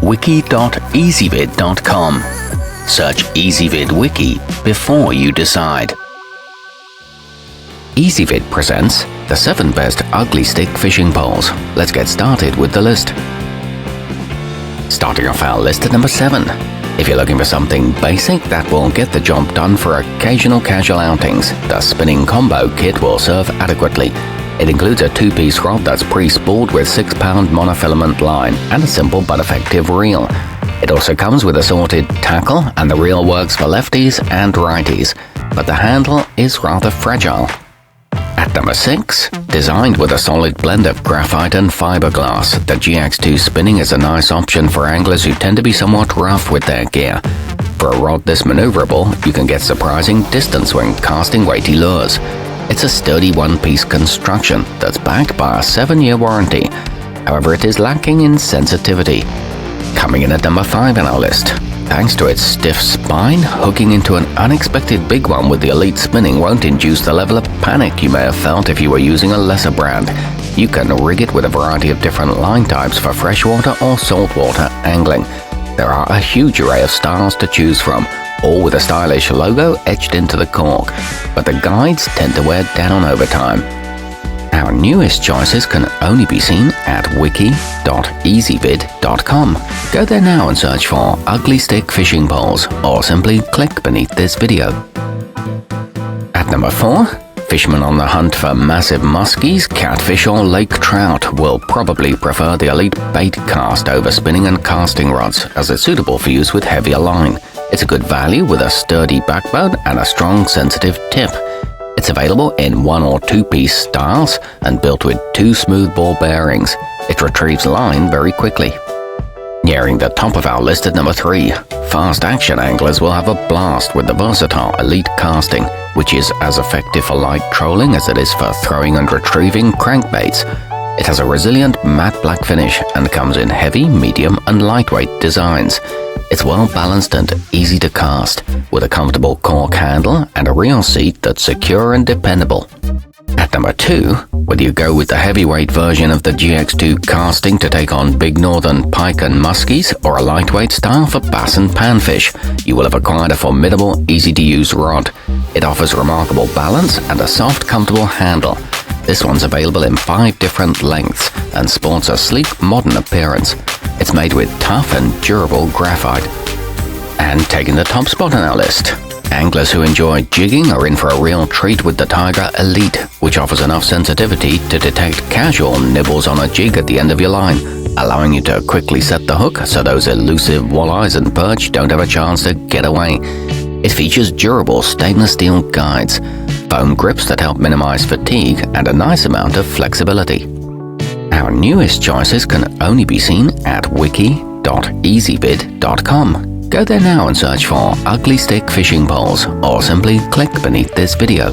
wiki.ezvid.com. Search Ezvid Wiki before you decide. Ezvid presents the 7 best ugly stick fishing poles. Let's get started with the list. Starting off our list at number 7. If you're looking for something basic that will get the job done for occasional casual outings, the spinning combo kit will serve adequately. It includes a 2-piece rod that's pre-spooled with 6-pound monofilament line and a simple but effective reel. It also comes with assorted tackle, and the reel works for lefties and righties, but the handle is rather fragile. At number 6, designed with a solid blend of graphite and fiberglass, the GX2 spinning is a nice option for anglers who tend to be somewhat rough with their gear. For a rod this maneuverable, you can get surprising distance when casting weighty lures. It's a sturdy 1-piece construction that's backed by a 7-year warranty. However, it is lacking in sensitivity. Coming in at number 5 on our list. Thanks to its stiff spine, hooking into an unexpected big one with the Elite spinning won't induce the level of panic you may have felt if you were using a lesser brand. You can rig it with a variety of different line types for freshwater or saltwater angling. There are a huge array of styles to choose from, all with a stylish logo etched into the cork, but the guides tend to wear down over time. Our newest choices can only be seen at wiki.ezvid.com. Go there now and search for ugly stick fishing poles, or simply click beneath this video. At number 4, fishermen on the hunt for massive muskies, catfish or lake trout will probably prefer the Elite baitcast over spinning and casting rods, as it's suitable for use with heavier line. It's a good value with a sturdy backbone and a strong sensitive tip. It's available in 1 or 2-piece styles and built with 2 smooth bore bearings. It retrieves line very quickly. Nearing the top of our list at number 3, fast action anglers will have a blast with the versatile Elite casting, which is as effective for light trolling as it is for throwing and retrieving crankbaits. It has a resilient matte black finish and comes in heavy, medium and lightweight designs. It's well balanced and easy to cast, with a comfortable cork handle and a reel seat that's secure and dependable. At number 2, whether you go with the heavyweight version of the GX2 casting to take on big northern pike and muskies, or a lightweight style for bass and panfish, you will have acquired a formidable, easy-to-use rod. It offers remarkable balance and a soft, comfortable handle. This one's available in 5 different lengths and sports a sleek, modern appearance. It's made with tough and durable graphite. And taking the top spot on our list, anglers who enjoy jigging are in for a real treat with the Tiger Elite, which offers enough sensitivity to detect casual nibbles on a jig at the end of your line, allowing you to quickly set the hook so those elusive walleyes and perch don't have a chance to get away. It features durable stainless steel guides, foam grips that help minimize fatigue, and a nice amount of flexibility. Our newest choices can only be seen at wiki.ezvid.com. Go there now and search for ugly stick fishing poles, or simply click beneath this video.